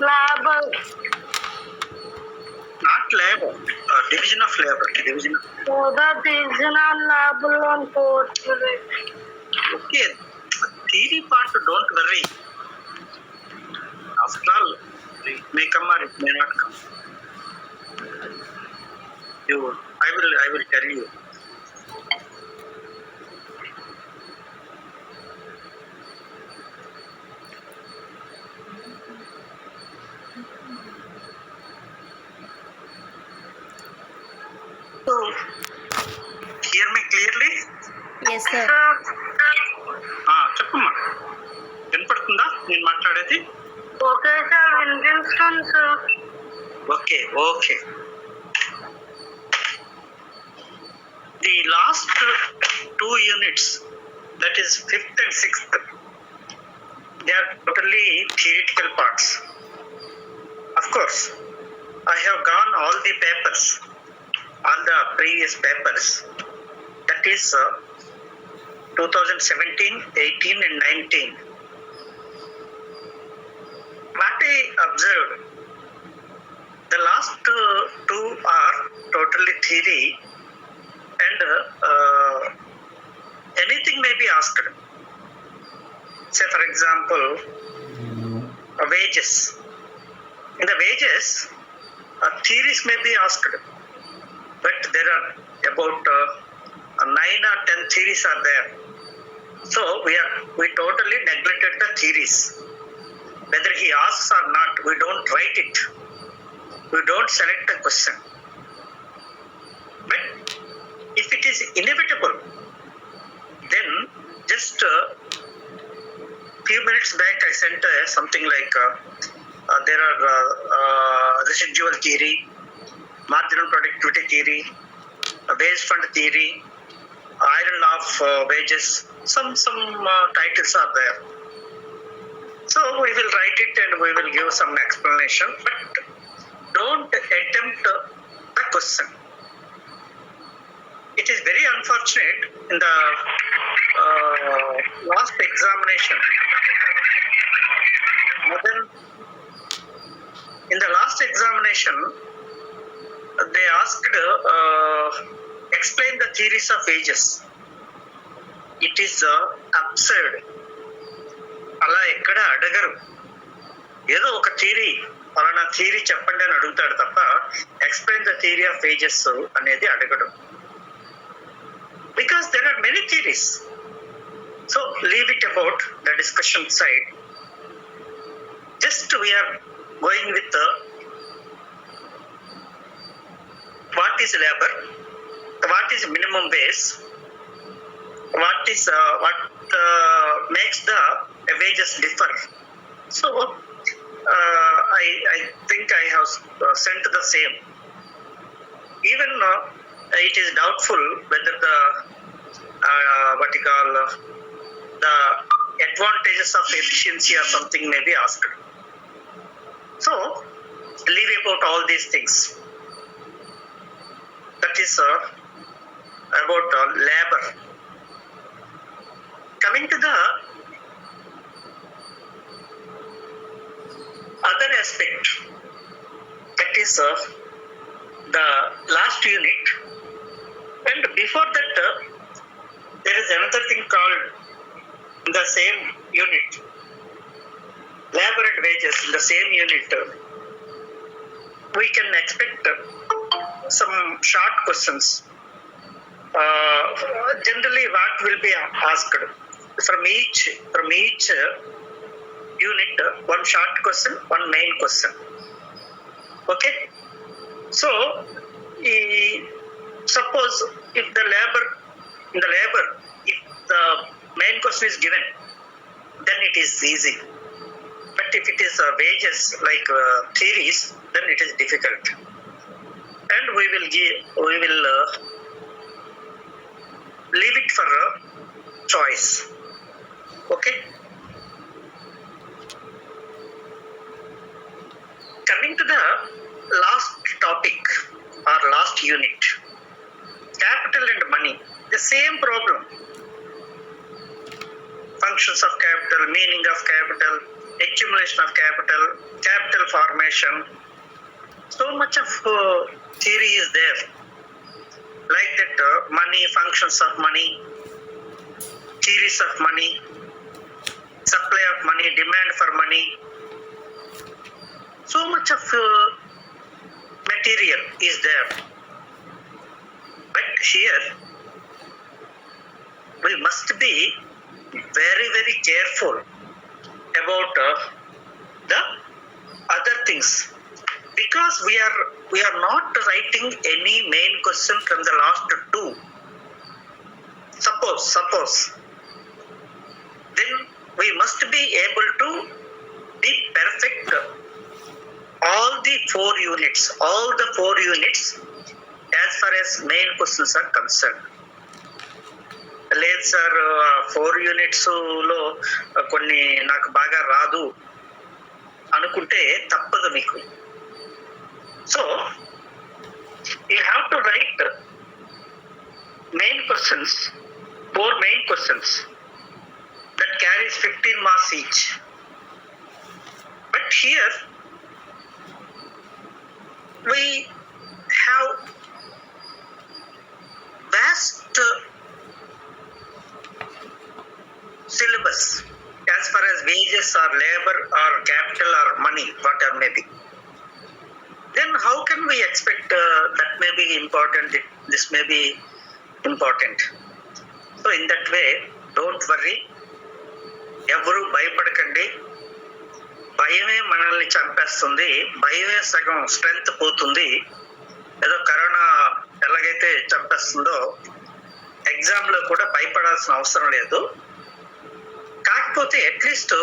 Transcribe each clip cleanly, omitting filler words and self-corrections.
Labor. Not labor. Division of labor. Division of. The division of labor on portrait. Okay. Theory part, don't worry. After all, it may come or it may not come. I will tell you. So, hear me clearly? Yes, sir. చెప్పమ్మా వినపడుతుందా నేను మాట్లాడేది? Okay sir, వినిపిస్తుంది sir. Okay. The last 2 units, that is 5th and 6th, they are totally theoretical parts. Of course, I have gone all the papers, all the previous papers, that is 2017, 18 and 19. What I observed, the last two are totally theory, and anything may be asked. Say for example, wages. In the wages, theories may be asked, but there are about 9 or 10 theories are there. So we totally neglected the theories. Whether he asks or not, we don't write it. We don't select a question. But if it is inevitable, then just few minutes back I sent something like there are residual theory, marginal productivity theory, wage fund theory, iron law of wages. Some titles are there. So we will write it and we will give some explanation, but don't attempt the question. It is very unfortunate in the last examination. In the last examination, they asked, explain the theories of wages. It is absurd. అలా ఎక్కడ అడగరు. ఏదో ఒక theory, పలానా theory చెప్పండి అని అడుగుతాడు తప్ప explain the theory of wages అనేది అడగడు. Because there are many theories. So leave it about the discussion side. Just we are going with what is labor, what is minimum wage, what makes the wages differ. So I think I have sent the same. Even it is doubtful whether the the advantages of efficiency or something may be asked. So leave about all these things. That is about labor. Coming to the other aspect, that is the last unit, and before that there is another thing called in the same unit, labor and wages. In the same unit, we can expect some short questions. Generally, what will be asked from each unit, one short question, one main question. Okay. So suppose if the labor, if the main question is given, then it is easy. But if it is wages like theories, then it is difficult. And we will leave it for choice. Okay. Coming to the last topic or last unit, capital and money. The same problem. Functions of capital, meaning of capital, accumulation of capital, capital formation. So much of theory is there. Like that, money, functions of money, theories of money, supply of money, demand for money. So much of material is there. But here, we must be very, very careful about the other things, because we are not writing any main question from the last two. Suppose then we must be able to be perfect all the 4 units as far as main questions are concerned. లేదు sir 4 యూనిట్స్లో కొన్ని నాకు బాగా రాదు అనుకుంటే తప్పదు మీకు. So you have to right main questions, 4 main questions that carries 15 marks each. But here we have vast syllabus as far as wages or labor or capital or money, whatever may be. Then how can we expect that may be important, this may be important? So in that way, don't worry, ఎవరు భయపడకండి. భయమే మనల్ని చంపేస్తుంది, భయమే సగం strength పోతుంది. ఏదో corona ఎలాగైతే చంపేస్తుందో ఎగ్జామ్లో కూడా భయపడాల్సిన అవసరం లేదు. కాకపోతే at least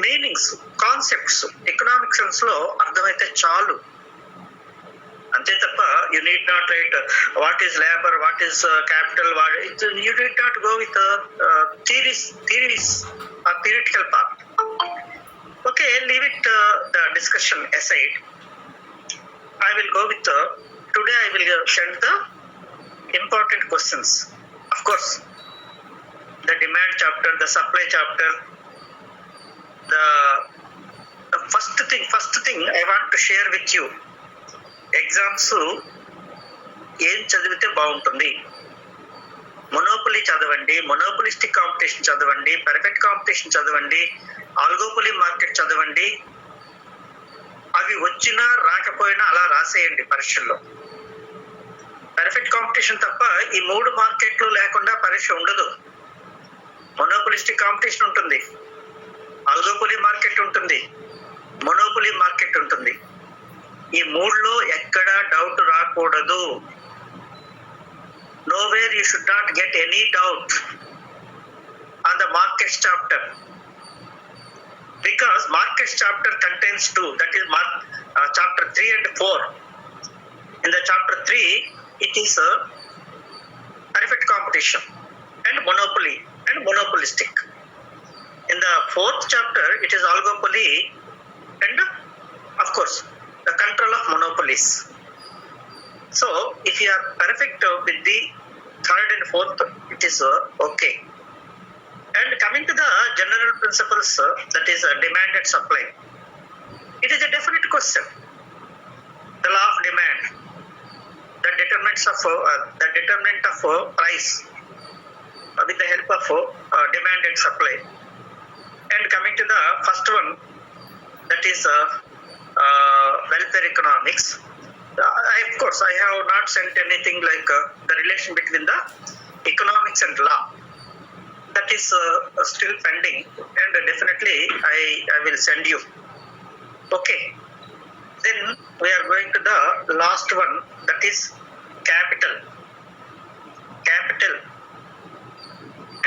meanings, concepts economic sense లో అర్థమైతే చాలు. అంతే తప్ప you need not write what is labour, what is capital, you need not go with theories or theoretical part. Okay, leave it the discussion aside. I will go with today I will send the important questions. Of course, the demand chapter, the supply chapter, the first thing I want to share with you, exams ఏం చదివితే బాగుంటుంది. Monopoly చదవండి, మొనోపొలిస్టిక్ competition చదవండి, perfect competition చదవండి, ఆల్గోపొలీ market చదవండి. అవి వచ్చినా రాకపోయినా అలా రాసేయండి పరీక్షల్లో. పర్ఫెక్ట్ కాంపిటీషన్ తప్ప ఈ 3 మార్కెట్లు లేకుండా పరీక్ష ఉండదు. మొనోపొలిస్టిక్ కాంపిటీషన్ ఉంటుంది, ఆల్గోపొలీ మార్కెట్ ఉంటుంది, మొనోపొలీ మార్కెట్ ఉంటుంది. ఈ 3లో ఎక్కడా డౌట్ రాకూడదు. Nowhere you should not get any doubt on the markets chapter, because markets chapter contains 2, that is chapter 3 and 4. In the chapter 3 it is perfect competition and monopoly and monopolistic. In the 4th chapter it is oligopoly and of course the control of monopolies. So if you are perfect with the 3rd and 4th, it is okay. And coming to the general principles, that is demand and supply, it is a definite question. The law of demand, the determinant of price with the help of demand and supply. And coming to the first one, that is welfare economics. Of course, I have not sent anything like the relation between the economics and law. That is still pending, and definitely I will send you. Okay, then we are going to the last one, that is capital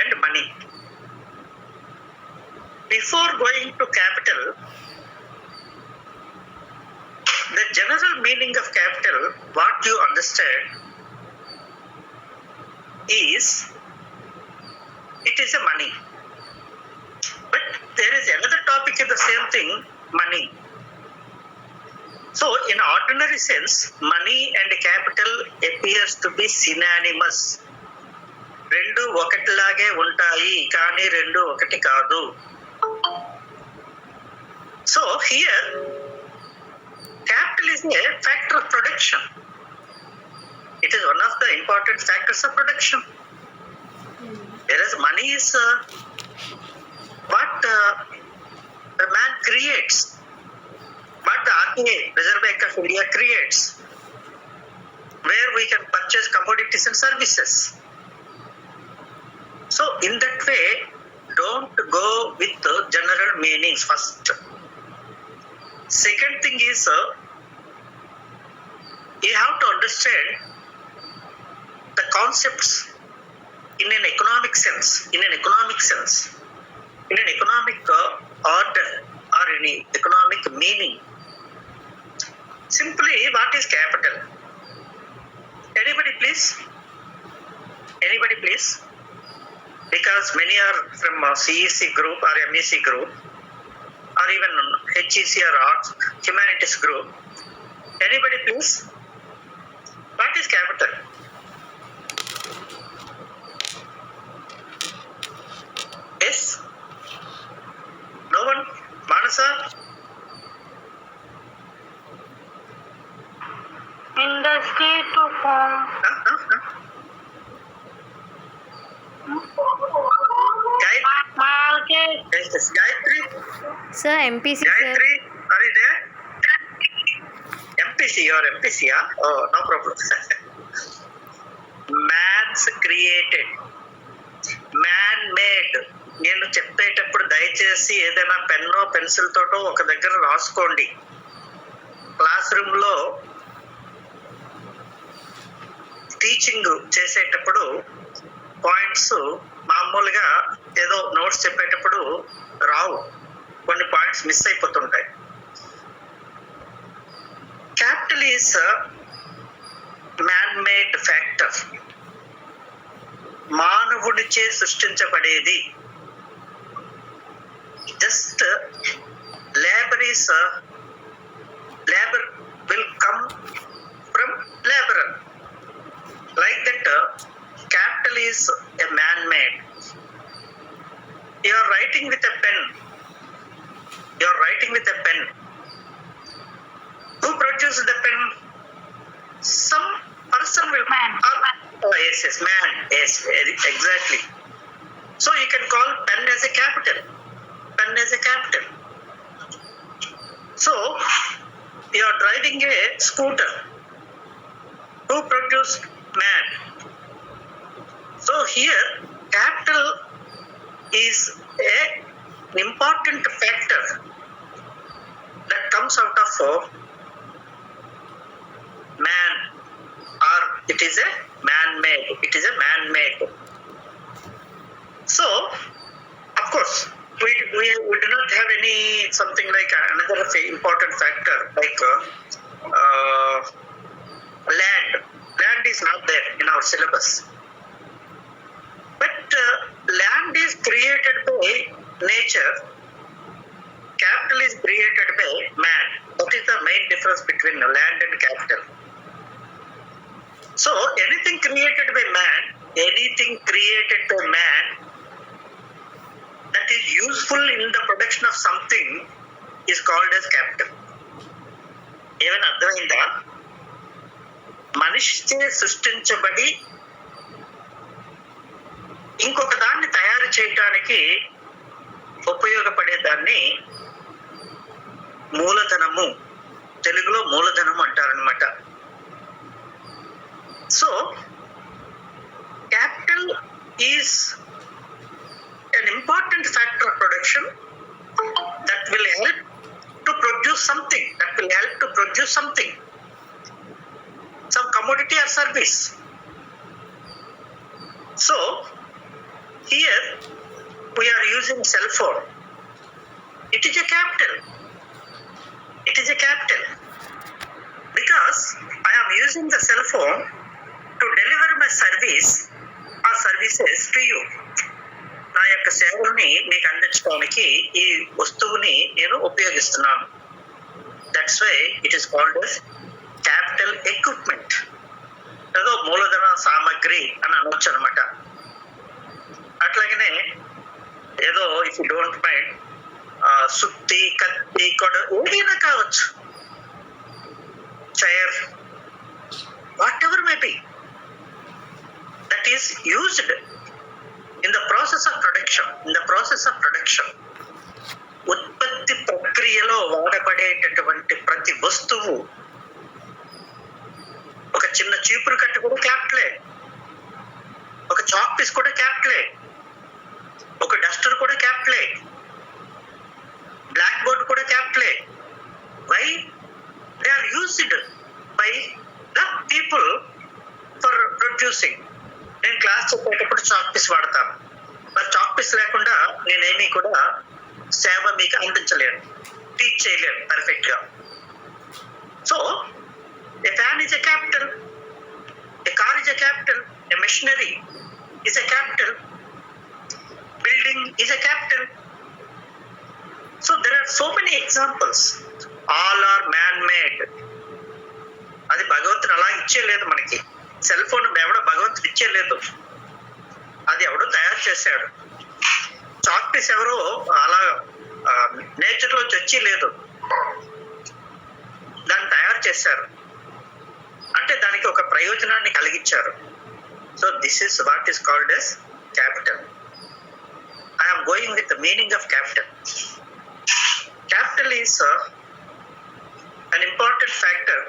and money. Before going to capital, the general meaning of capital, what you understand is it is a money. But there is another topic in the same thing, money. So in ordinary sense, money and capital appears to be synonymous. రెండు ఒకటిలాగే ఉంటాయి, కానీ రెండు ఒకటి కాదు. here, capital is a factor of production. It is one of the important factors of production. Whereas money is what a man creates, what the RBI, Reserve Bank of India, creates, where we can purchase commodities and services. So in that way, don't go with the general meanings first. Second thing is, you have to understand the concepts in an economic sense, in an economic order, or any economic meaning. Simply, what is capital? Anybody please? Because many are from CEC group or MEC group, or even HEC or Arts, Humanities group. Anybody please? What is capital? Yes? No one? Manasa? Industry to form market. Yes. Gayatri? Sir, MPC, sir. Gayatri, are you there? MPC, you are MPC, huh? Oh, no problem. Man's created, man made. నేను చెప్పేటప్పుడు దయచేసి ఏదైనా పెన్నో pencil తోటో ఒక దగ్గర రాసుకోండి. Classroom లో teaching చేసేటప్పుడు points మామూలుగా ఏదో నోట్స్ చెప్పేటప్పుడు రావు, కొన్ని పాయింట్స్ మిస్ అయిపోతుంటాయి. Capital is man made factor, మానవుడిచే సృష్టించబడేది. Just labour is labour will come from labourer. Like that, capital is a man-made. You are writing with a pen. Who produces the pen? Some person will. Man. Yes, man. Yes, exactly. So you can call pen as a capital. So you are driving a scooter. Who produced? Man. So here, capital is an important factor that comes out of man, or it is a man-made. So, of course, we do not have any something like another important factor like land. Land is not there in our syllabus. But land is created by nature. Capital is created by man. What is the main difference between land and capital? So anything created by man that is useful in the production of something is called as capital. Even అర్థమైందా? మనిషిచే సృష్టించబడి ఇంకొక దాన్ని తయారు చేయడానికి ఉపయోగపడేదాన్ని మూలధనము, తెలుగులో మూలధనం అంటారనమాట. So capital is an important factor of production that will help to produce something, some commodity or service. So here we are using cell phone. It is a capital because I am using the cell phone to deliver my service or services to you. నా యొక్క సేవల్ని మీకు అందించడానికి ఈ వస్తువుని నేను ఉపయోగిస్తున్నాను. That's why it is called as capital equipment. ఏదో మూలధన సామగ్రి అని అనొచ్చు అనమాట. అట్లాగనే ఏదో ఇఫ్ యూ డోంట్ మైండ్ సుత్తి, కత్తి, కొడ, ఏదైనా కావచ్చు, chair, what ever may be, that is used in the process of production. ఉత్పత్తి ప్రక్రియలో వాడబడేటటువంటి ప్రతి వస్తువు, ఒక చిన్న చీపురు కట్ట కూడా క్యాపిటలే, ఒక చాక్ పీస్ కూడా క్యాపిటలే, ఒక డస్టర్ కూడా క్యాపిటలే, బ్లాక్ బోర్డ్ కూడా క్యాపిటలే. Why? They are used by the people for producing. నేను క్లాస్ చెప్పేటప్పుడు చాక్ పీస్ వాడతాను, మరి చాక్ పీస్ లేకుండా నేనేమీ కూడా సేవ మీకు అందించలేను, టీచ్ చేయలేను పర్ఫెక్ట్ గా. So a fan is a capital, a car is a capital, a machinery is a capital, building is a capital. So there are so many examples, all are man made. అది భగవంతుడు అలా ఇచ్చేయలేదు మనకి. Cell phone ఎవడో భగవంతుడు ఇచ్చేయలేదు, అది ఎవడో తయారు చేశాడు. చాక్ పీస్ ఎవరో అలా నేచర్ లోంచి వచ్చి లేదు, దాన్ని తయారు చేశారు, అంటే దానికి ఒక ప్రయోజనాన్ని కలిగించారు. So this is what is called as capital. I'm going with the meaning of capital. Capital is an important factor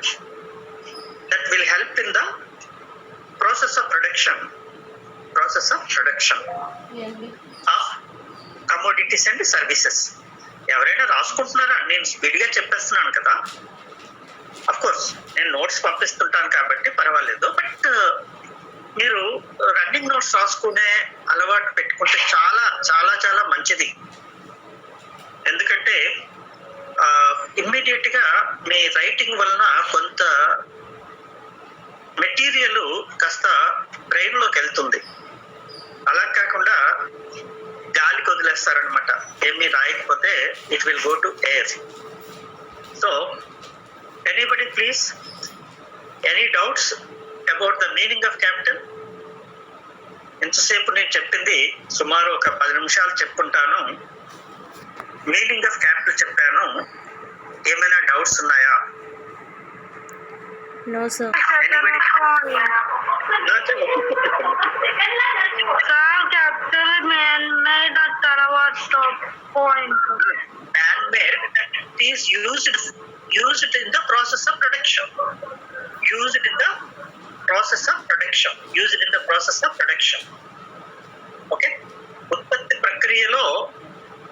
that will help in the process of production of commodities and services. ఎవరైనా రాసుకుంటున్నారా? నేను speed గా చెప్పేస్తున్నాను కదా. Of course నేను notes పంపిస్తుంటాను కాబట్టి పర్వాలేదు, but మీరు running notes రాసుకునే అలవాటు పెట్టుకుంటే చాలా చాలా చాలా మంచిది. ఎందుకంటే ఇమ్మీడియట్ గా మీ రైటింగ్ వలన కొంత మెటీరియల్ కాస్త బ్రెయిన్ లోకి వెళ్తుంది. అలా కాకుండా గాలికి వదిలేస్తారనమాట, ఏమీ రాయకపోతే it will go to air. So anybody please, any doubts about the meaning of capital? ఇంతసేపు నేను చెప్పింది సుమారు ఒక 10 నిమిషాలు చెప్పుకుంటాను. మీనింగ్ ఆఫ్ క్యాపిటల్ చెప్పాను. ఏమైనా డౌట్స్ ఉన్నాయా? No sir. Capital man made తర్వాత point. Man made is used in the process of production. Okay, ఉత్పత్తి ప్రక్రియలో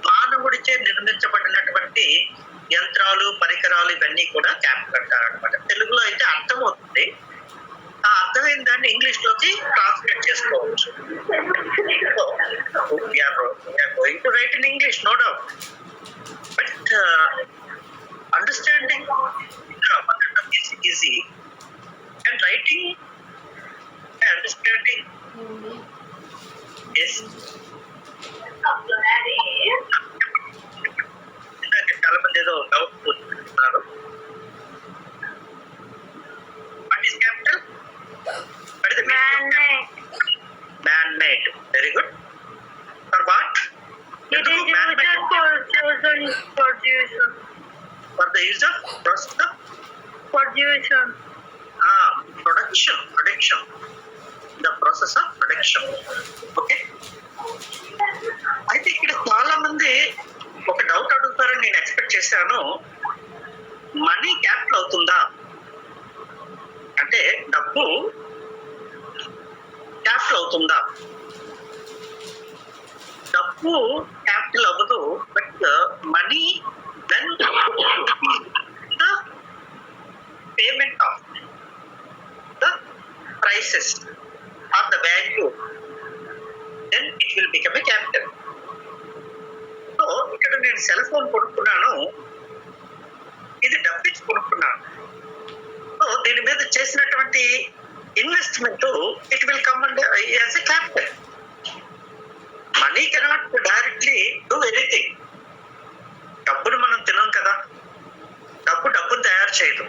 మానవుడిచే నిర్మించబడినటువంటి యంత్రాలు, పరికరాలు, ఇవన్నీ కూడా క్యాపిటల్ అంటారనమాట. తెలుగులో అయితే అర్థమవుతుంది, ఆ అర్థమైన దాన్ని ఇంగ్లీష్ లోకి ట్రాన్స్లేట్ చేసుకోవచ్చు. Going to write in English, no doubt, but understanding is easy, and writing and understanding is చాలా మంది ఏదో డౌట్ చూస్తున్నారు. What is capital? What is the man made? Very good. For what? It is used for production. For the use of production. The process of production. Okay. అయితే ఇక్కడ చాలా మంది ఒక doubt అడుగుతారని నేను ఎక్స్పెక్ట్ చేశాను. మనీ క్యాపిటల్ అవుతుందా అంటే, డబ్బు క్యాపిటల్ అవుతుందా? డబ్బు క్యాపిటల్ అవ్వదు, but money then the payment of the prices or the value, then it will become a capital. So ఇక్కడ నేను సెల్ ఫోన్ కొనుక్కున్నాను, ఇది డబ్బు ఇచ్చి కొనుక్కున్నాను. సో దీని మీద చేసినటువంటి investment it will come and as a capital. Money cannot directly do anything. డబ్బును మనం తినం కదా, డబ్బును తయారు చేయదు.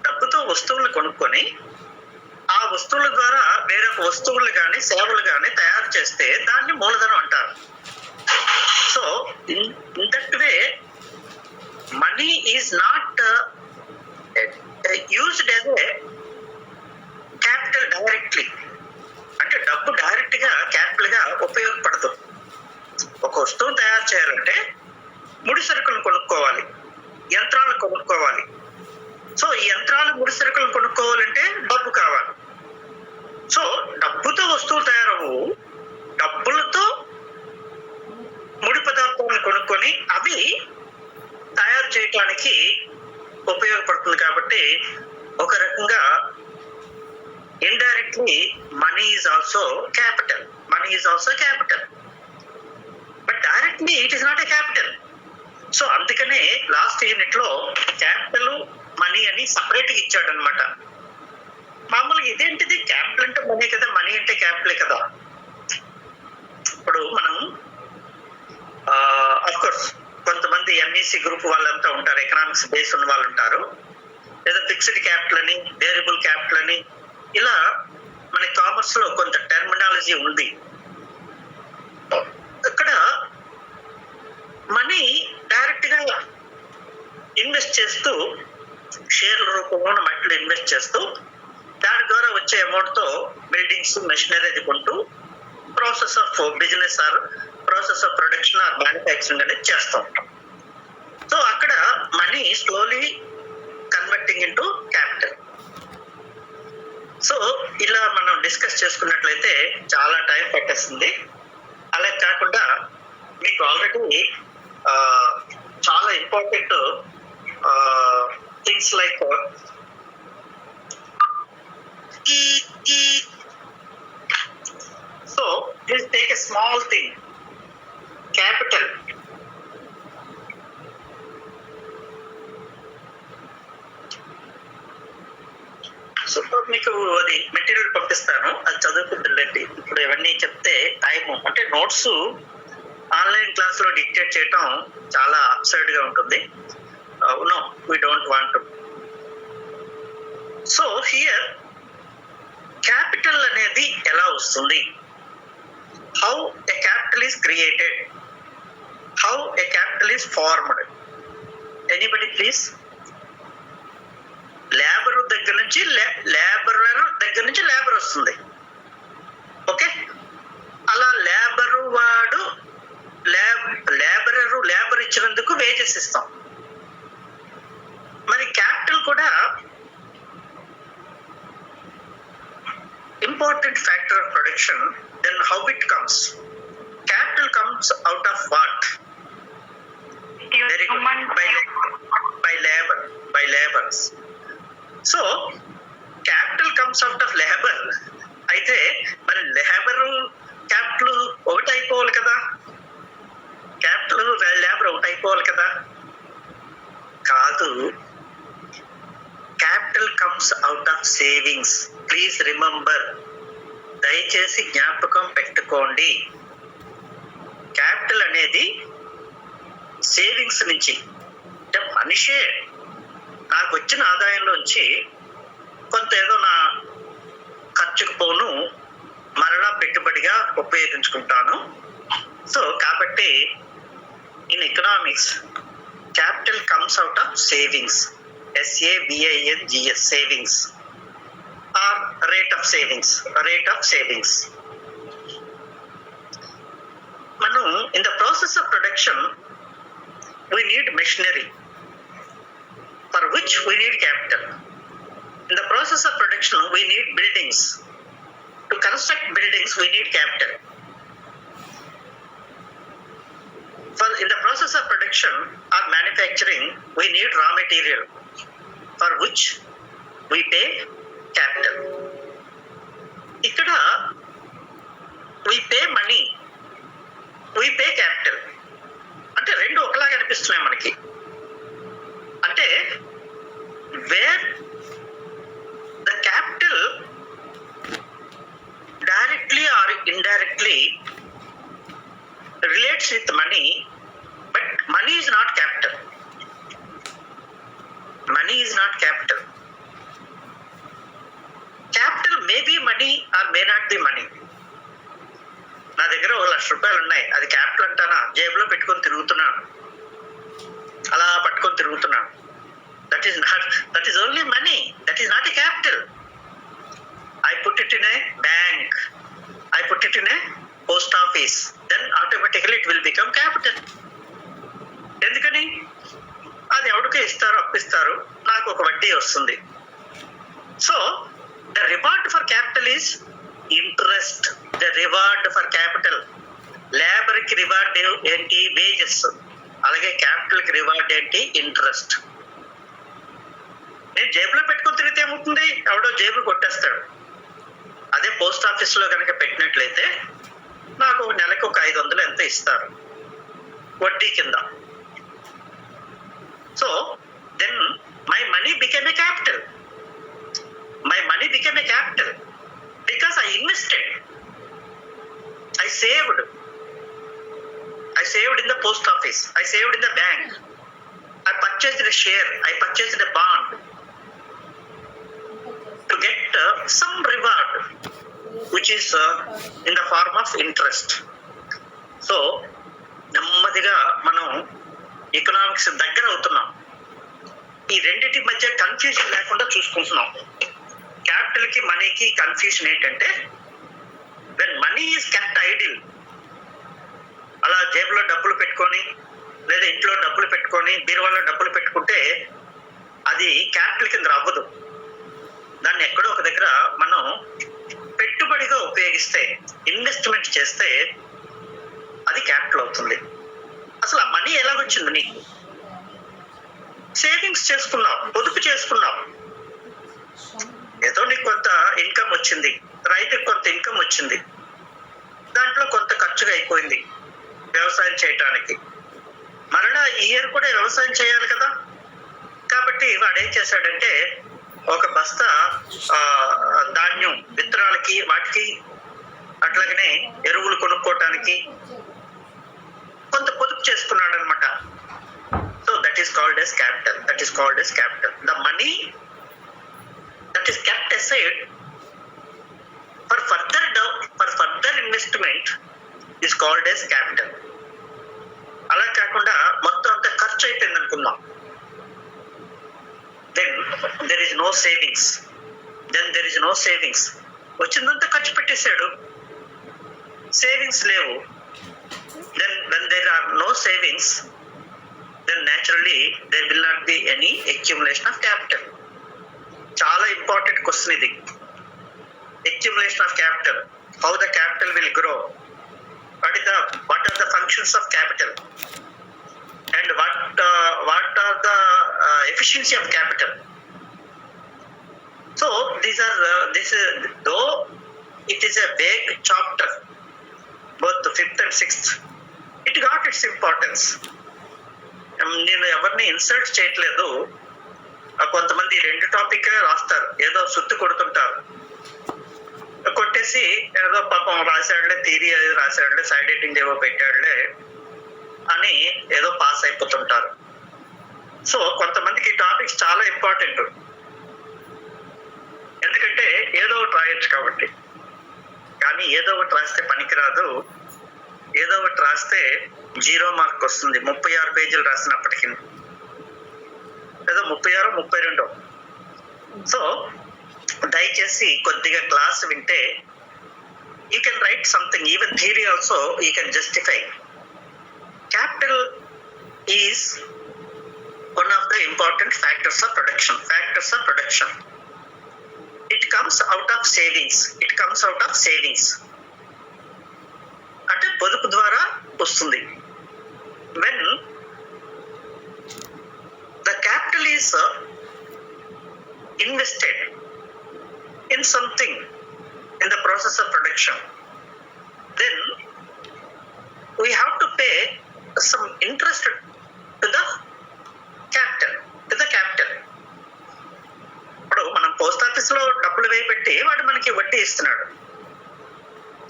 డబ్బుతో వస్తువులు కొనుక్కొని ఆ వస్తువుల ద్వారా వేరే వస్తువులు కానీ సేవలు కానీ తయారు చేస్తే దాన్ని మూలధనం అంటారు. So in that way, money is not used as a capital directly. అంటే డబ్బు డైరెక్ట్ గా క్యాపిటల్ గా ఉపయోగపడదు. ఒక వస్తువును తయారు చేయాలంటే ముడి సరుకులను కొనుక్కోవాలి, యంత్రాలను కొనుక్కోవాలి. సో ఈ యంత్రాలు ముడి సరుకులను కొనుక్కోవాలంటే డబ్బు కావాలి. సో డబ్బుతో వస్తువులు తయారవు, డబ్బులతో ముడి పదార్థాలను కొనుక్కొని అవి తయారు చేయడానికి ఉపయోగపడుతుంది. కాబట్టి ఒక రకంగా indirectly money is also capital. Money is also capital, but directly it is not a capital. So అందుకనే లాస్ట్ యూనిట్ లో క్యాపిటల్ మనీ అని సపరేట్ గా ఇచ్చాడు అనమాట. మామూలుగా ఇదేంటిది, క్యాపిటల్ అంటే మనీ కదా, మనీ అంటే క్యాపిటలే కదా. ఇప్పుడు మనం అఫ్ కోర్స్ కొంతమంది ఎంఈసి గ్రూప్ వాళ్ళంతా ఉంటారు, ఎకనామిక్స్ బేస్ ఉన్న వాళ్ళు ఉంటారు, లేదా ఫిక్స్డ్ క్యాపిటల్ అని, వేరియబుల్ క్యాపిటల్ అని, ఇలా మన కామర్స్ లో కొంత టెర్మినాలజీ ఉంది. ఇక్కడ మనీ డైరెక్ట్ గా ఇన్వెస్ట్ చేస్తూ, షేర్ల రూపంలో మట్టిలో ఇన్వెస్ట్ చేస్తూ, దాని ద్వారా వచ్చే అమౌంట్ తో బిల్డింగ్స్, మెషినరీ అది కొంటూ process of business or process of production or manufacturing అనేది చేస్తూ ఉంటాం. సో అక్కడ money slowly converting into capital. So ఇలా మనం డిస్కస్ చేసుకున్నట్లయితే చాలా టైం పట్టేస్తుంది. అలా కాకుండా మీకు ఆల్రెడీ చాలా important things like so please take a small thing, capital. So మీకు అది మెటీరియల్ పంపిస్తాను, అది చదువుకుంటుండండి. ఇప్పుడు ఇవన్నీ చెప్తే టైం అంటే నోట్స్ ఆన్లైన్ క్లాస్ లో డిక్టేట్ చేయటం చాలా అబ్సర్డ్ గా ఉంటుంది. No, we don't want to. So here capital అనేది ఎలా వస్తుంది, how a capital is created, how a capital is formed. Anybody please. Labour దగ్గర నుంచి లేబర్ వస్తుంది. ఓకే, అలా వాడు లేబర్ ఇచ్చినందుకు వేజెస్ ఇస్తాం. మరి క్యాపిటల్ కూడా important factor of production. Then how it comes, capital comes out of what? Very good, by labours. So capital comes out of labour. అయితే మరి లేబరు క్యాపిటల్ ఒకటి అయిపోవాలి కదా, క్యాపిటల్ లేబర్ ఒకటి అయిపోవాలి కదా. కాదు, capital comes out of savings. Please remember, దయచేసి జ్ఞాపకం పెట్టుకోండి. క్యాపిటల్ అనేది సేవింగ్స్ నుంచి, అంటే మనిషే నాకు వచ్చిన ఆదాయంలోంచి కొంత ఏదో నా ఖర్చుకు పోను మరలా పెట్టుబడిగా ఉపయోగించుకుంటాను. సో కాబట్టి in economics capital comes out of savings, SAVINGS, savings or rate of savings. మనం in the process of production we need machinery, for which we need capital. In the process of production we need buildings. To construct buildings we need capital. In the process of production or manufacturing we need raw material, for which we pay capital. Ikkada we pay money, we pay capital. అంటే రెండు ఒకలాగా అనిపిస్తున్నాయి మనకి. అంటే wear the capital directly or indirectly relates with money, but money is not capital. Money is not capital. Capital may be money are may not be money. నా దగ్గర 1,00,000 రూపాయలు ఉన్నాయి, అది క్యాపిటల్ అంటానా? జేబులో పెట్టుకొని తిరుగుతున్నాను. పట్టుకొని తిరుగుతున్నాను. That is only money, that is not a capital. I put it in a bank, I put it in a post office, then automatically it will become capital. ఎందుకని? అది ఎవరికో ఇస్తారు, అప్పిస్తారు, నాకు ఒక వడ్డీ వస్తుంది. So the reward for capital is interest. The reward for capital, labour కి reward ఏంటి? వేజెస్. అలాగే క్యాపిటల్ కి రివార్డ్ ఏంటి? ఇంట్రెస్ట్. నేను జేబులో పెట్టుకుని తిరిగితే ఏమవుతుంది? ఎవడో జేబులు కొట్టేస్తాడు. అదే పోస్ట్ ఆఫీస్ లో కనుక పెట్టినట్లయితే నాకు నెలకు ఒక 500 ఎంత ఇస్తారు వడ్డీ కింద. So then my money became a capital. My money became a capital because I invested, I saved in the post office, I saved in the bank, I purchased a share, I purchased a bond to get some reward which is in the form of interest. So నెమ్మదిగా మనం economics దగ్గర అవుతున్నాం. ఈ రెండింటి మధ్య confusion లేకుండా చూసుకుంటున్నాం. Capital కి మనీకి కన్ఫ్యూజన్ ఏంటంటే, when money is kept idle, అలా జేబులో డబ్బులు పెట్టుకొని లేదా ఇంట్లో డబ్బులు పెట్టుకొని బీరువాలో డబ్బులు పెట్టుకుంటే అది క్యాపిటల్ కింద అవ్వదు. దాన్ని ఎక్కడో ఒక దగ్గర మనం పెట్టుబడిగా ఉపయోగిస్తే, ఇన్వెస్ట్మెంట్ చేస్తే అది క్యాపిటల్ అవుతుంది. అసలు ఆ మనీ ఎలా వచ్చింది? నీకు సేవింగ్స్ చేసుకున్నావు, పొదుపు చేసుకున్నావు, ఏదో నీకు కొంత ఇన్కమ్ వచ్చింది, రైతుకి కొంత ఇన్కమ్ వచ్చింది, దాంట్లో కొంత ఖర్చుగా అయిపోయింది వ్యవసాయం చేయటానికి. మరలా ఈ ఇయర్ కూడా వ్యవసాయం చేయాలి కదా. కాబట్టి వాడు ఏం చేశాడంటే ఒక బస్తా ధాన్యం విత్తనాలకి వాటికి అట్లాగనే ఎరువులు కొనుక్కోవటానికి కొంత పొదుపు చేసుకున్నాడు అనమాట. So that is called as capital. That is called as capital. The money that is kept aside for further investment is called as capital. అలా కాకుండా మొత్తం అంతా ఖర్చు అయిపోయింది అనుకుందాం. then there is no savings. వచ్చిందంతా ఖర్చు పెట్టేశాడు, సేవింగ్స్ లేవు. then when there are no savings, then naturally there will not be any accumulation of capital. చాలా ఇంపార్టెంట్ క్వశ్చన్ ఇది. accumulation of capital, how the capital will grow, what are the functions of capital, and what are the efficiency of capital. So this though it is a vague chapter, both the 5th and 6th, it got its importance. నేను ఎవరిని insult చేయట్లేదు. కొంతమంది 2 topic రాస్తారు, ఏదో సుత్తి కొడుతుంటారు, కొట్టేసి ఏదో పాపం రాశాడులే, థియరీ రాశాడులే, సైడ్ ఎడిటింగ్ ఏవో పెట్టాడులే అని ఏదో పాస్ అయిపోతుంటారు. సో కొంతమందికి ఈ టాపిక్స్ చాలా ఇంపార్టెంట్, ఎందుకంటే ఏదో ఒకటి రాయొచ్చు కాబట్టి. కానీ ఏదో ఒకటి రాస్తే పనికిరాదు, ఏదో ఒకటి రాస్తే 0 మార్క్ వస్తుంది. 36 పేజీలు రాసినప్పటికీ, ఏదో 36, 32. సో దయచేసి కొద్దిగా క్లాస్ వింటే you can write something, even theory also you can justify. Capital is one of the important factors of production. It comes out of savings. అంటే పొదుపు ద్వారా వస్తుంది. when the capital is invested in something in the process of production, then we have to pay some interest to the capital. ఇప్పుడు మనం post office లో డబ్బులు వేయబెట్టి వాడు మనకి వడ్డీ ఇస్తున్నాడు.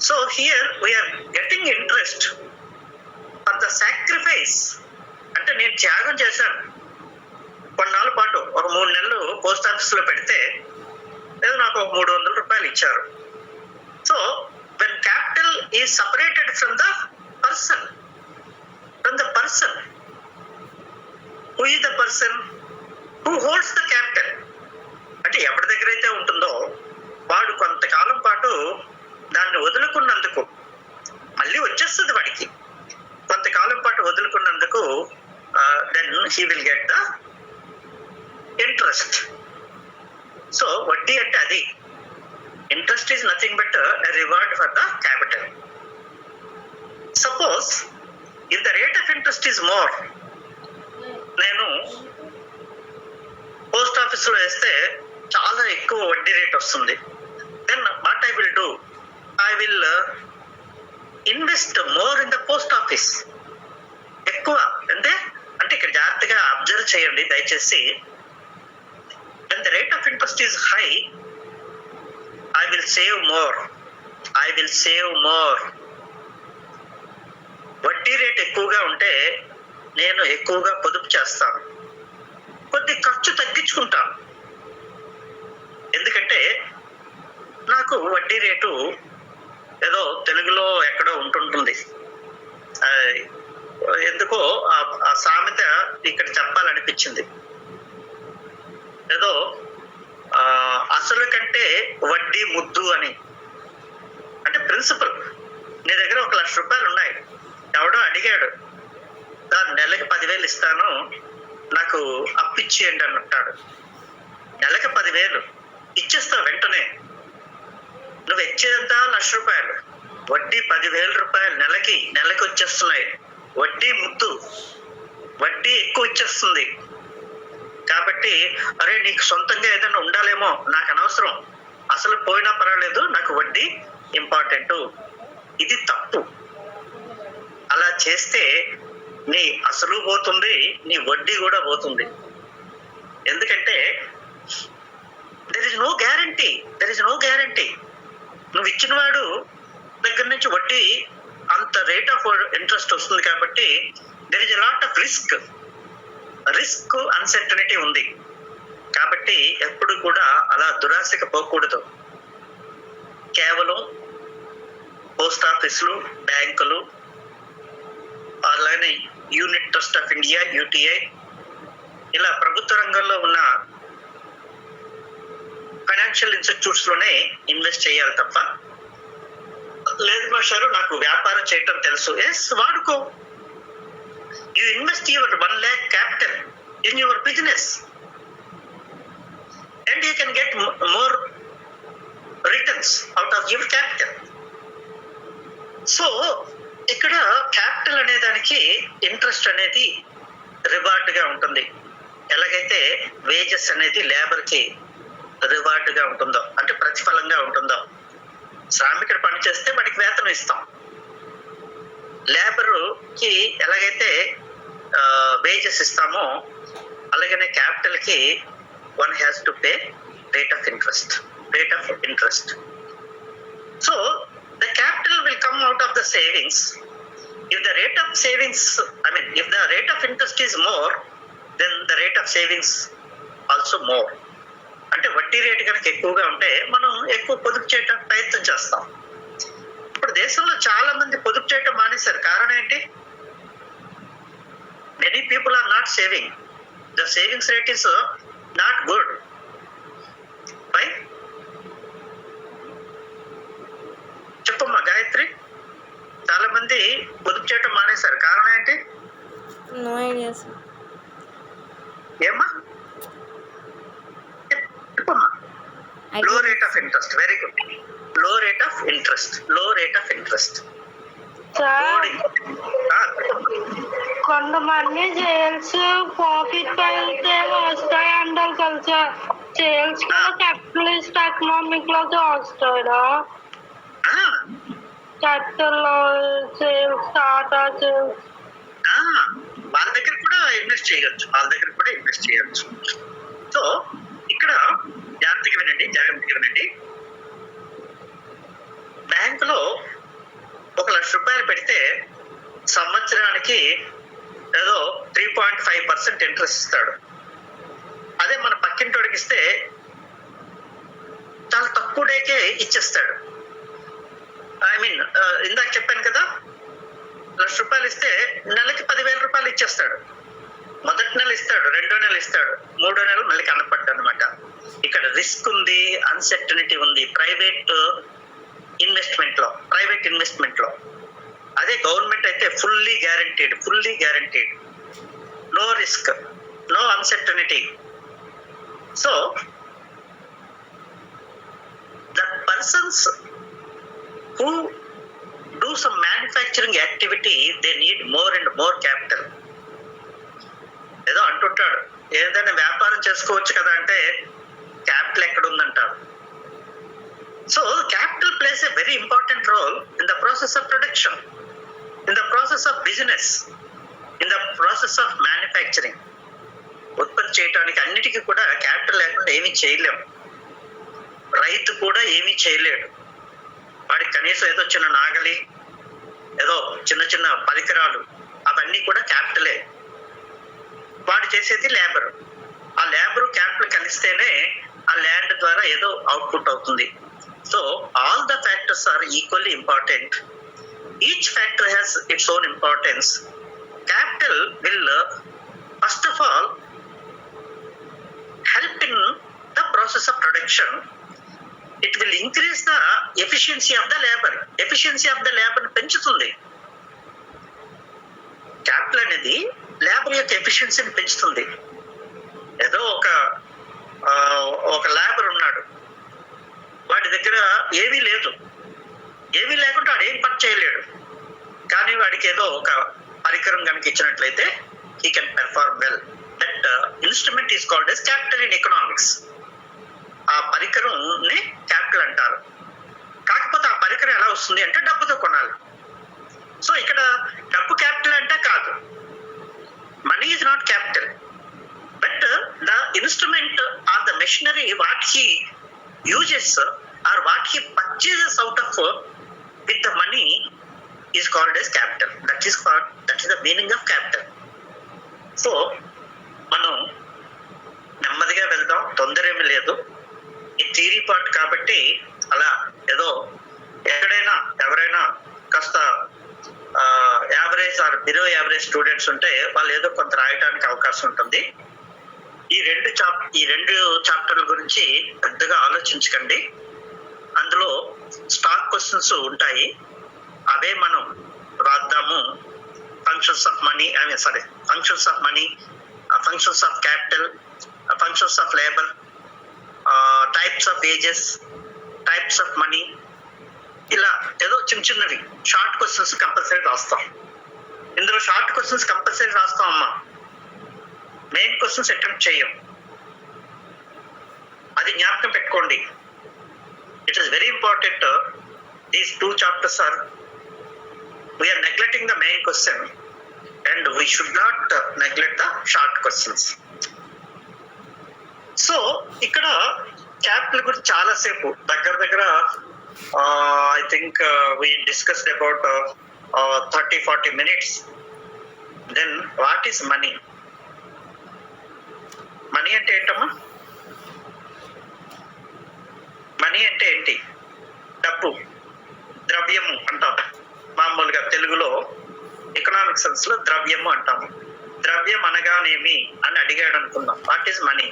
So here we are getting interest for the sacrifice. అంటే నేను త్యాగం చేశాను కొన్నాళ్ళ పాటు, ఒక 3 నెలలు పోస్ట్ ఆఫీస్ లో పెడితే లేదా నాకు 300 రూపాయలు ఇచ్చారు. So when capital is separated from the person, who is the person who holds the capital. అంటే ఎవరి దగ్గర అయితే ఉంటుందో వాడు కొంతకాలం పాటు దాన్ని వదులుకున్నందుకు మళ్ళీ వచ్చేస్తుంది వాడికి. కొంతకాలం పాటు వదులుకున్నందుకు then he will get the interest. So వడ్డీ అంటే అది. Interest is nothing but reward for the capital. Suppose if the rate of interest is more, నేను పోస్ట్ ఆఫీస్ లో వేస్తే చాలా ఎక్కువ వడ్డీ రేట్ వస్తుంది. Then what I will do, I will invest more in the post office. ఎక్కువ అంటే ఇక్కడ జాగ్రత్తగా అబ్జర్వ్ చేయండి దయచేసి. when the rate of interest is high, I will save more. వడ్డీ రేట్ ఎక్కువగా ఉంటే నేను ఎక్కువగా పొదుపు చేస్తాను, కొద్ది ఖర్చు తగ్గించుకుంటాను. ఎందుకంటే నాకు వడ్డీ రేటు ఏదో తెలుగులో ఎక్కడో ఉంటుంటుంది, ఎందుకో ఆ సామెత ఇక్కడ చెప్పాలనిపించింది. ఏదో అసలు కంటే వడ్డీ ముద్దు అని. అంటే ప్రిన్సిపల్, నీ దగ్గర 1,00,000 రూపాయలు ఉన్నాయి, ఎవడో అడిగాడు, దాని నెలకి 10,000 ఇస్తాను, నాకు అప్పిచ్చేయండి అని అంటాడు. నెలకి 10,000 ఇచ్చేస్తావు వెంటనే. నువ్వు ఇచ్చేదంతా 1,00,000 రూపాయలు, వడ్డీ 10,000 రూపాయలు నెలకి వచ్చేస్తున్నాయి. వడ్డీ ముద్దు, వడ్డీ ఎక్కువ ఇచ్చేస్తుంది. కాబట్టి అరే నీకు సొంతంగా ఏదైనా ఉండాలేమో, నాకు అనవసరం, అసలు పోయినా పర్వాలేదు, నాకు వడ్డీ ఇంపార్టెంట్. ఇది తప్పు. అలా చేస్తే నీ అసలు పోతుంది, నీ వడ్డీ కూడా పోతుంది. ఎందుకంటే దెర్ ఇస్ నో గ్యారంటీ. నువ్వు ఇచ్చిన వాడు దగ్గర నుంచి వడ్డీ అంత రేట్ ఆఫ్ ఇంట్రెస్ట్ వస్తుంది. కాబట్టి there is a lot of risk uncertainty ఉంది. కాబట్టి ఎప్పుడు కూడా అలా దురాశకు పోకూడదు. కేవలం పోస్ట్ ఆఫీసులు, బ్యాంకులు, అలానే unit trust of India UTI, ఇలా ప్రభుత్వ రంగంలో ఉన్న ఫైనాన్షియల్ ఇన్స్టిట్యూట్స్ లోనే ఇన్వెస్ట్ చేయాలి తప్ప, లేదు మాస్టారు నాకు వ్యాపారం చేయటం తెలుసు, ఎస్ వాడుకో. You invest your 1 lakh capital in your business and you can get more returns out of your capital. So ఇక్కడ క్యాపిటల్ అనే దానికి ఇంట్రెస్ట్ అనేది రివార్డ్ గా ఉంటుంది. ఎలాగైతే వేజెస్ అనేది లేబర్ కి రివార్డ్ గా ఉంటుందో, అంటే ప్రతిఫలంగా ఉంటుందో, శ్రామికుడు పని చేస్తే వాడికి వేతనం ఇస్తాం. లేబర్ కి ఎలాగైతే వేజెస్ ఇస్తామో, అలాగనే క్యాపిటల్ కి one has to pay rate of interest. So the capital will come out of the savings. if the rate of savings, if the rate of interest is more, then the rate of savings also more. అంటే వడ్డీ rate కనుక ఎక్కువగా ఉంటే మనం ఎక్కువ పొదుపు చేయడం ప్రయత్నం చేస్తాం. ఇప్పుడు దేశంలో చాలా మంది పొదుపు చేయటం మానేశారు. కారణం ఏంటి? Many people are not saving. The savings rate is not good. Why? చెప్పమ్మా గాయత్రి. చాలా మంది పొదుపు చేయటం మానేశారు. కారణం ఏంటి? No idea sir. ఏమ్మా చెప్పమ్మా. Low rate of interest. Very good. Low rate of interest. కొంతమంది సేల్స్ ప్రాఫిట్ అయితే వస్తాయి అంటారు కదా సార్. సేల్స్ కూడా క్యాపిటలిస్ట్ ఎకనామిక్ లోకి వస్తాడా? క్యాపిటల్ సేల్స్, టాటా సేల్స్ వాళ్ళ దగ్గర కూడా ఇన్వెస్ట్ చేయొచ్చు. సో ఇక్కడ జాగ్రత్తగా వినండి. బ్యాంకులో 1,00,000 రూపాయలు పెడితే సంవత్సరానికి ఏదో 3.5% ఇంట్రెస్ట్ ఇస్తాడు. అదే మన పక్కింటోడికి ఇస్తే చాలా తక్కువ డేకే ఇచ్చేస్తాడు. ఇందాక చెప్పాను కదా, 1,00,000 రూపాయలు ఇస్తే నెలకి 10,000 రూపాయలు ఇచ్చేస్తాడు. మొదటి నెల ఇస్తాడు. ఇస్తాడు, 2వ నెల ఇస్తాడు, 3వ నెల మళ్ళీ కనపడ్డా అనమాట. ఇక్కడ రిస్క్ ఉంది, అన్సర్టనిటీ ఉంది ప్రైవేట్ ఇన్వెస్ట్మెంట్ లో. అదే గవర్నమెంట్ అయితే fully guaranteed, no risk, no uncertainty. So the persons who do some manufacturing activity, they need more and more capital. ఏదో అంటుంటాడు, ఏదైనా వ్యాపారం చేసుకోవచ్చు కదా అంటే క్యాపిటల్ ఎక్కడ ఉందంటారు. So capital plays a very important role in the process of production, in the process of business, in the process of manufacturing. ఉత్పత్తి చేయడానికి అన్నిటికీ కూడా క్యాపిటల్ లేకుండా ఏమీ చేయలేము. రైతు కూడా ఏమీ చేయలేడు. వాడికి కనీసం ఏదో చిన్న నాగలి, ఏదో చిన్న పరికరాలు, అవన్నీ కూడా క్యాపిటలే. వాడు చేసేది లేబర్. ఆ లేబర్ క్యాపిటల్ కలిస్తేనే ఆ ల్యాండ్ ద్వారా ఏదో అవుట్పుట్ అవుతుంది. So all the factors are equally important. Each factor has its own importance. Capital will first of all help in the process of production. It will increase the efficiency of the labor. Efficiency of the labor పెంచుతుంది. Capital అనేది labour యొక్క ఎఫిషియన్సీని పెంచుతుంది. ఏదో ఒక labour ఉన్నాడు, వాడి దగ్గర ఏమీ లేకుండా వాడు ఏం పని చేయలేడు. కానీ వాడికి ఏదో ఒక పరికరం కనుక ఇచ్చినట్లయితే he can perform well. That instrument is called as capital in economics. ఆ పరికరంని క్యాపిటల్ అంటారు. కాకపోతే ఆ పరికరం ఎలా వస్తుంది అంటే డబ్బుతో కొనాలి. సో ఇక్కడ డబ్బు క్యాపిటల్ అంటే కాదు. Money is not capital, but the instrument or the machinery what he uses or what he purchases out of with the money is called as capital. That is the meaning of capital. So మనం నెమ్మదిగా వెళ్దాం, తొందర ఏమి లేదు. ఈ theory part కాబట్టి అలా ఏదో ఎక్కడైనా ఎవరైనా కాస్త average are below average students ఉంటే వాళ్ళు ఏదో కొంత రాయడానికి అవకాశం ఉంటుంది. ఈ రెండు చాప్టర్ల గురించి పెద్దగా ఆలోచించకండి. అందులో స్టాక్ క్వశ్చన్స్ ఉంటాయి, అవే మనం రాద్దాము. functions of money, functions of capital, functions of labor, types of wages, types of money, ఇలా ఏదో చిన్నవి షార్ట్ క్వశ్చన్స్ కంపల్సరీ రాస్తాం. ఇందులో షార్ట్ క్వశ్చన్స్ కంపల్సరీ రాస్తాం అమ్మా, మెయిన్ క్వశ్చన్స్ అటెంప్ట్ చేయం. అది జ్ఞాపకం పెట్టుకోండి. It is very important. These 2 chapters are we are neglecting the main question and we should not neglect the short questions. So ఇక్కడ capital గురించి చాలా సేపు దగ్గర I think we discussed about 30-40 minutes. Then what is money? Money అంటే ఏంటమ్మా? Money అంటే ఏంటి? డబ్బు, ద్రవ్యము అంటాం మామూలుగా తెలుగులో. ఎకనామిక్ సెన్స్ లో ద్రవ్యము అంటాము. ద్రవ్యం అనగానేమి అని అడిగాడు అనుకుందాం. What is money?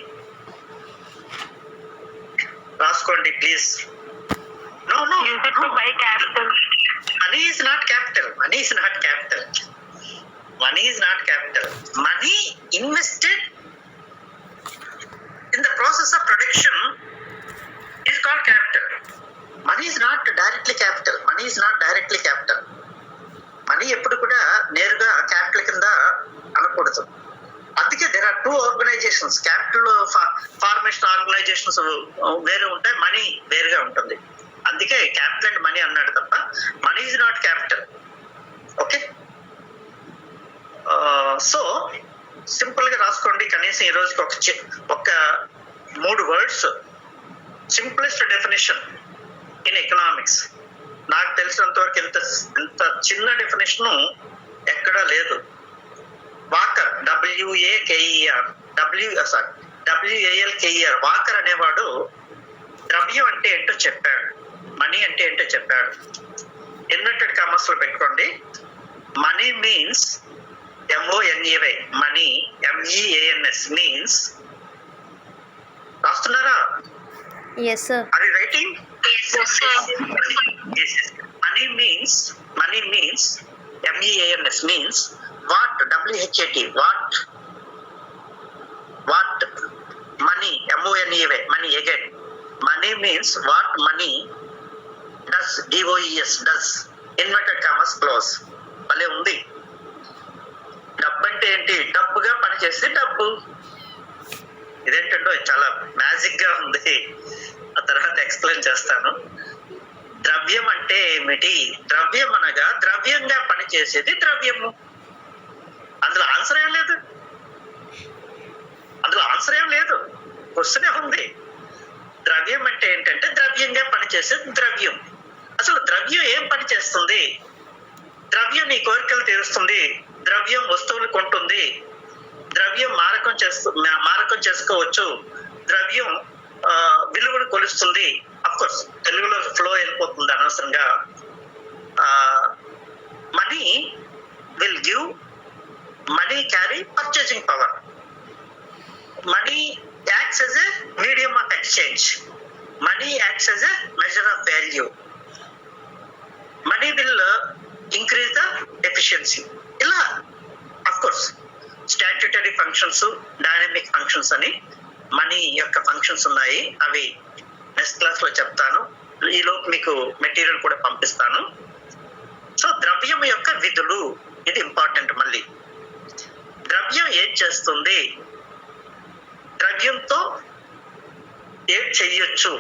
రాసుకోండి please. No. By capital. Money is not capital. Money is not capital. Money invested in the process of production is called capital. Money is not directly capital. Money ఎప్పుడు కూడా నేరుగా capital కింద అనకూడదు. అందుకే there are 2 organizations. Capital formation organizations వేరే ఉంటాయి, money వేరుగా ఉంటుంది. అందుకే క్యాపిటల్ అండ్ మనీ అన్నాడు తప్ప money is not capital. Okay, so simple గా రాసుకోండి. కనీసం ఈ రోజుకి ఒక 3 words simplest definition in economics. నాకు తెలిసినంత వరకు ఇంత చిన్న డెఫినేషన్ ఎక్కడా లేదు. వాకర్, WALKER వాకర్ అనేవాడు ద్రవ్యం అంటే ఏంటో చెప్పాడు, మనీ అంటే ఏంటో చెప్పాడు. ఇన్వర్టెడ్ కామర్స్ లో పెట్టుకోండి. Money means MONEY, money, MEANS means, రాస్తున్నారా? Yes, sir. Are you writing? Yes, sir. Yes, yes. Money means MEANS means what? WHAT, what? Money, MONEY, money again. Money means what money does, DOES, does, inverted commas close. భలే ఉంది. డబ్బు అంటే ఏంటి? డబ్బుగా పనిచేస్తే డబ్బు. ఇదేంటంటే చాలా మ్యాజిక్ గా ఉంది. ఆ తర్వాత ఎక్స్ప్లెయిన్ చేస్తాను. ద్రవ్యం అంటే ఏమిటి? ద్రవ్యం అనగా ద్రవ్యంగా పనిచేసేది ద్రవ్యము. అందులో ఆన్సర్ ఏం లేదు. క్వశ్చనే ఉంది. ద్రవ్యం అంటే ఏంటంటే ద్రవ్యంగా పనిచేసే ద్రవ్యం. అసలు ద్రవ్యం ఏం పని చేస్తుంది? ద్రవ్యం నీ కోరికలు తీరుస్తుంది, ద్రవ్యం వస్తువులు కొంటుంది, ద్రవ్యం మారకం చేసుకోవచ్చు, ద్రవ్యం విలువను కొలుస్తుంది. అఫ్కోర్స్ తెలుగులో ఫ్లో వెళ్ళిపోతుంది అనవసరంగా. Money will give, money carry purchasing power. Money acts as a medium of exchange. Money acts as a measure of value. Money will increase the efficiency. ఇలా of course statutory functions, dynamic functions అని money యొక్క functions ఉన్నాయి. అవి next class లో చెప్తాను. ఈలోపు మీకు material కూడా పంపిస్తాను. సో ద్రవ్యం యొక్క విధులు, ఇది ఇంపార్టెంట్. మళ్ళీ ద్రవ్యం ఏం చేస్తుంది, ద్రవ్యంతో ఏం చెయ్యొచ్చు,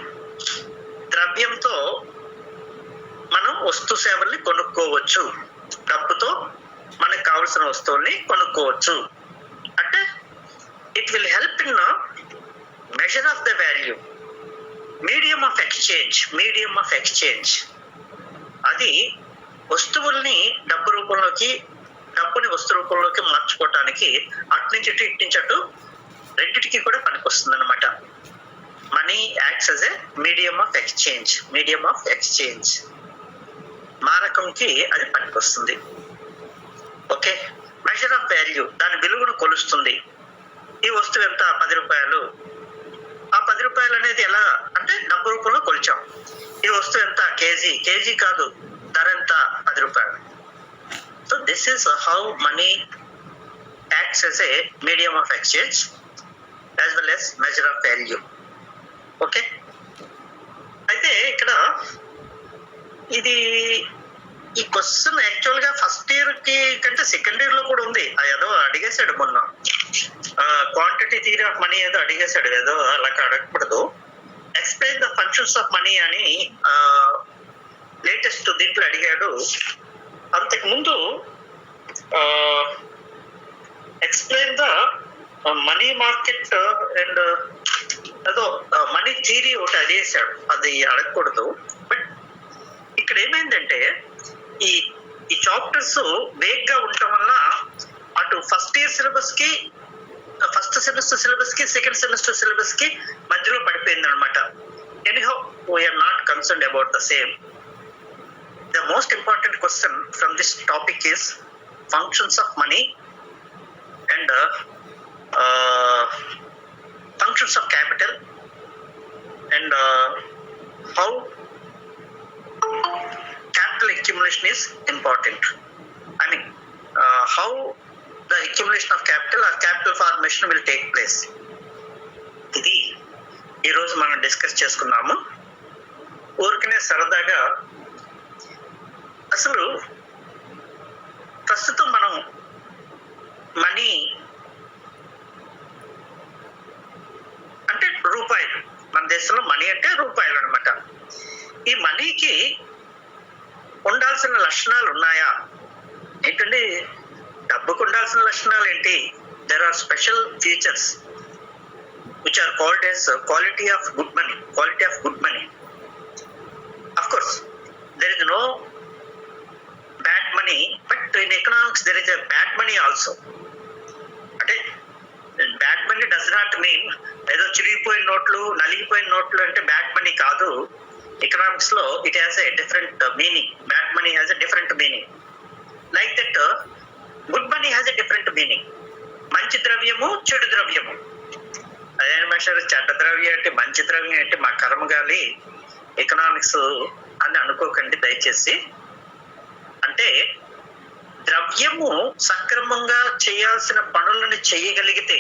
ద్రవ్యంతో మనం వస్తు సేవల్ని కొనుక్కోవచ్చు, డబ్బుతో మనకు కావలసిన వస్తువుల్ని కొనుక్కోవచ్చు. అంటే it will help in measure of the value, medium of exchange. అది వస్తువుల్ని డబ్బుని వస్తు రూపంలోకి మార్చుకోవటానికి అట్నుంచి ఇటు రెండిటికి కూడా పనికొస్తుంది అనమాట. Money acts as a medium of exchange. మారకంకి అది పనికొస్తుంది. ఓకే. మెజర్ ఆఫ్ వాల్యూ, దాని విలువను కొలుస్తుంది. ఈ వస్తువు ఎంత? 10 రూపాయలు. ఆ 10 రూపాయలు అనేది ఎలా అంటే డబ్బు రూపంలో కొలిచాం. ఈ వస్తువు ఎంత? కేజీ కాదు, ధర ఎంత? 10 రూపాయలు. So this is how many acts as a medium of exchange as well as measure of value. Okay. అయితే ఇక్కడ ఈ క్వశ్చన్ యాక్చువల్ గా ఫస్ట్ ఇయర్ కి కంటే సెకండ్ ఇయర్ లో కూడా ఉంది. ఏదో అడిగేశాడు మొన్న, క్వాంటిటీ థియరీ ఆఫ్ మనీ ఏదో అడిగేశాడు. ఏదో అలా అడగకూడదు. Explain the functions of money అని లేటెస్ట్ దీంట్లో అడిగాడు. అంతకు ముందు explain the money market and ఏదో మనీ థియరీ ఒకటి అడిగేశాడు. అది అడగకూడదు. బట్ ఇక్కడ ఏమైందంటే ఈ చాప్టర్స్ వేగ్ గా ఉండటం వల్ల అటు ఫస్ట్ ఇయర్ సిలబస్ కి, ఫస్ట్ సెమిస్టర్ సిలబస్ కి, సెకండ్ సెమిస్టర్ సిలబస్ కి మధ్యలో పడిపోయింది అనమాట. Anyhow we are not concerned about the same. The most important question from this topic is functions of money and functions of capital and how capital accumulation is important. I mean how the accumulation of capital or capital formation will take place. ఇది ఈరోజు మనం discuss చేసుకున్నాము. ఊరికనే సరదాగా అసలు ప్రస్తుతం మనం money అంటే రూపాయలు, మన దేశంలో మనీ అంటే రూపాయలు అనమాట. ఈ మనీకి ఉండాల్సిన లక్షణాలు ఉన్నాయా ఏంటండి? డబ్బుకు ఉండాల్సిన లక్షణాలు ఏంటి? There are special features which are called as quality of good money. Of course there is no bad money, but in economics there is a bad money also. అంటే bad money does not mean ఏదో చిరిగిపోయిన నోట్లు, నలిగిపోయిన నోట్లు అంటే bad money కాదు. Economics లో it has a different meaning. Bad money has a different meaning. Like that good money has a different meaning. మంచి ద్రవ్యము, చెడు ద్రవ్యము. అదే మాస్టర్ చెడ్డ ద్రవ్యం అంటే మంచి ద్రవ్యం అంటే మా కర్మగాలి ఎకనామిక్స్ అని అనుకోకండి దయచేసి. అంటే ద్రవ్యము సక్రమంగా చేయాల్సిన పనులను చేయగలిగితే,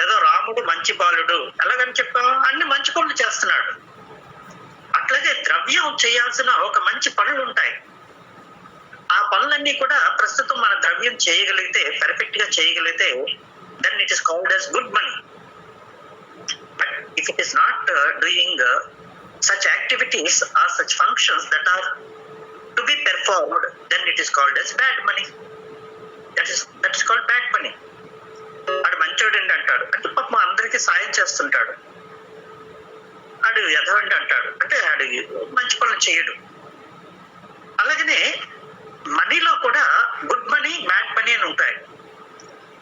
ఏదో రాముడు మంచి బాలుడు ఎలాగని చెప్పాము, అన్ని మంచి పనులు చేస్తున్నాడు. అట్లాగే ద్రవ్యం చేయాల్సిన ఒక మంచి పనులు ఉంటాయి. ఆ పనులన్నీ కూడా ప్రస్తుతం మన ద్రవ్యం చేయగలిగితే, పర్ఫెక్ట్ గా చేయగలిగితే, then it is called as good money. But if it is not doing such activities or such functions that are to be performed, then it is called as bad money. That is called bad money. ఆడు మంచోడండి అంటాడు అంటే పాపం అందరికీ సాయం చేస్తుంటాడు. ఆడు ఎదవండి అంటాడు అంటే ఆడు మంచి పనులు చేయడు. అలాగనే మనీలో కూడా గుడ్ మనీ, బ్యాడ్ మనీ అని ఉంటాయి.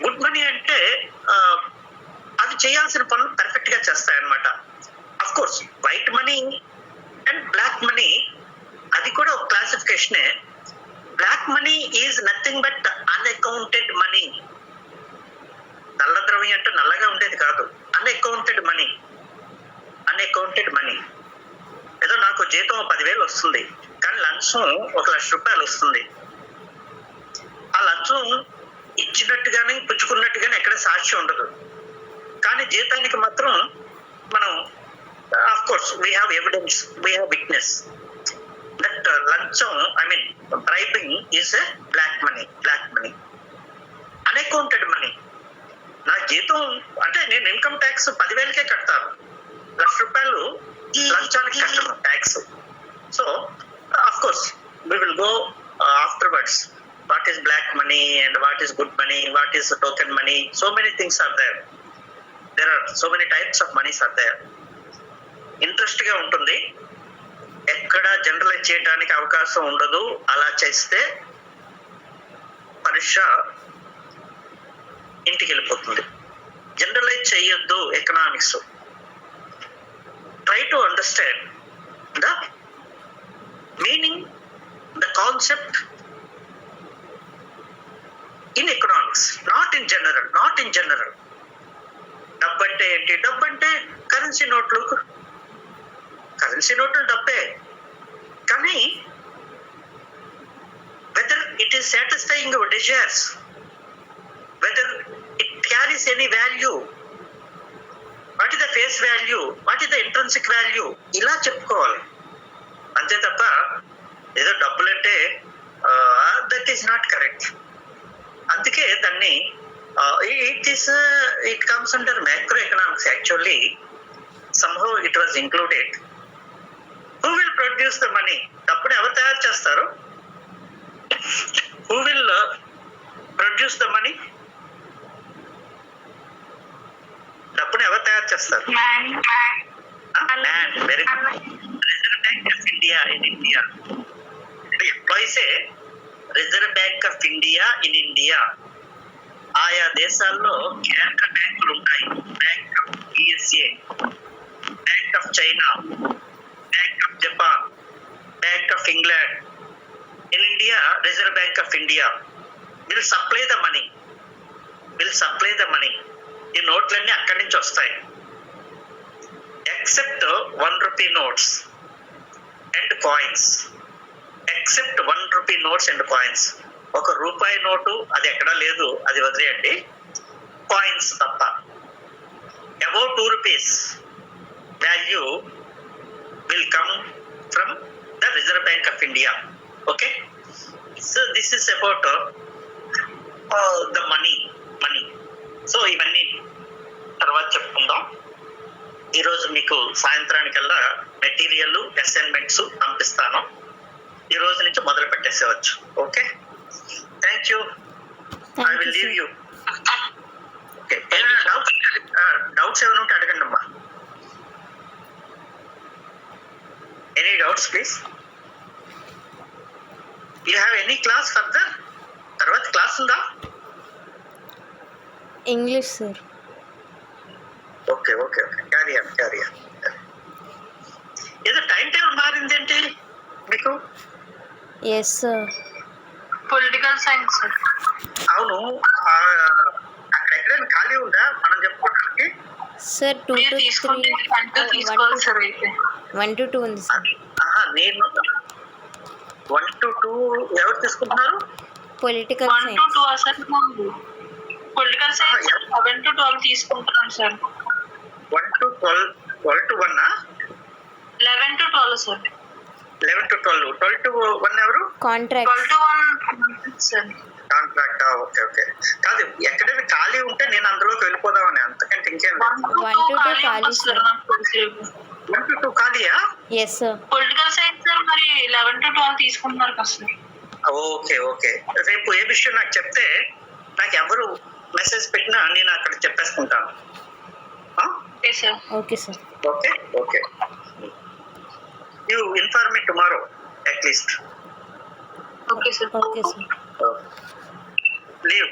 గుడ్ మనీ అంటే అది చేయాల్సిన పనులు పర్ఫెక్ట్ గా చేస్తాయి అన్నమాట. Of course white money and black money అది కూడా ఒక క్లాసిఫికేషనే. Black money is nothing but unaccounted money. నల్ల ద్రవ్యం అంటే నల్లగా ఉండేది కాదు, అన్అకౌంటెడ్ మనీ. అన్అకౌంటెడ్ మనీ ఏదో నాకు జీతం 10,000 వస్తుంది కానీ లంచం 1,00,000 రూపాయలు వస్తుంది. ఆ లంచం ఇచ్చినట్టుగానే పుచ్చుకున్నట్టుగానే ఎక్కడ సాక్ష్యం ఉండదు. కానీ జీతానికి మాత్రం మనం of course we have evidence, we have witness that లంచం bribing is a black money. Unaccounted money. నా జీతం అంటే నేను ఇన్కమ్ ట్యాక్స్ 10,000కే కడతాను, 1,00,000 రూపాయలు లంచానికి కట్టను tax. So of course we will go afterwards what is black money and what is good money, what is token money. So many things are there. There are so many types of monies are there. Interest గా ఉంటుంది, ఎక్కడ generalise చేయడానికి అవకాశం ఉండదు. అలా చేస్తే పరీక్ష ఇంటికి వెళ్ళిపోతుంది. జనరలైజ్ చేయొద్దు economics. Try to understand the meaning, the concept in economics, not in general. డబ్బు అంటే ఏంటి? డబ్బు అంటే కరెన్సీ నోట్లు డబ్బే. కానీ whether it is satisfying your desires, whether it carries any value, what is the face value, what is the intrinsic value, ఇలా చెప్పుకోవాలి. అంతే తప్ప ఏదో డబ్బులంటే దట్ ఈస్ నాట్ కరెక్ట్. అందుకే దాన్ని it comes under macro economics. Actually somehow it was included. Who will produce the money? డబ్బుని ఎవరు తయారు చేస్తారు? Who will produce the money? డబ్బుని ఎవరు తయారు చేస్తారు? Very good. Reserve bank of India in India. ఎంప్లాయీసే reserve bank of India in India. ఆయా దేశాల్లో కేంద్ర బ్యాంకులు ఉంటాయి. Bank of USA, bank of China, bank of Japan, bank of England. In India reserve bank of India will supply the money. ఈ నోట్లన్నీ అక్కడి నుంచి వస్తాయి. Except 1 rupee notes and coins. Except 1 rupee notes and coins. 1 రూపాయి note అది ఎక్కడా లేదు, అది వదిలేయండి. కాయిన్స్ తప్ప. Above 2 rupees value will come from the reserve bank of India. Okay, so this is about the money. So ఇవన్నీ తర్వాత చెప్పుకుందాం. ఈరోజు మీకు సాయంత్రానికల్లా మెటీరియల్, అసైన్మెంట్స్ పంపిస్తాను. ఈ రోజు నుంచి మొదలు పెట్టేసేవచ్చు. Okay, thank you. I will leave you. Okay, ఏమైనా డౌట్స్ ఏమైనా ఉంటే అడగండి అమ్మా. Any doubts please. You have any class further? తర్వాత క్లాస్ ఉందా? English sir. Okay, carry on. ఏదో టైం టేబుల్ మారిందేంటి మీకు? Yes sir. Political science sir. అవును, అక్కడ ఎక్కడైనా ఖాళీ ఉందా మనం చెప్పుకోవడానికి? సార్ 2 మీరు to తీసుకుంటే 3 2 తీసుకోవాలి సార్ అయితే. 1 to 2 ఉంది సార్. నేను 1 to 2 ఎవరు తీసుకుంటున్నారు? Political 1 to science 2 sir. Political science 11 to 12 తీసుకుంటున్నాను sir. 1 to 12, 12 to 1 11 to 12 sir. 11 to 12, 12 to 1 ఎవరు? Contract 12 to 1 sir. Contract. Okay okay. కాదు, ఎక్కడైనా ఖాళీ ఉంటే నేను అందులోకి వెళ్ళిపోదామని, అంతకంటే ఇంకేం లేదు. 1 to 2 ఖాళీ ఉంటుంది సార్ నాకు తెలిసి. 1 to 2 ఖాళీయా? Yes sir. Political science sir మరి 11 to 12 తీసుకుంటున్నారు కదా సార్. Okay okay. రేపు ఏ విషయం నాకు చెప్తే, నాకు ఎవరు మెసేజ్ పెట్టినా నేను అక్కడ చెప్పేసుకుంటాను. Okay sir. Okay sir. Okay okay. You inform me tomorrow at least. Okay sir. Okay sir. Leave.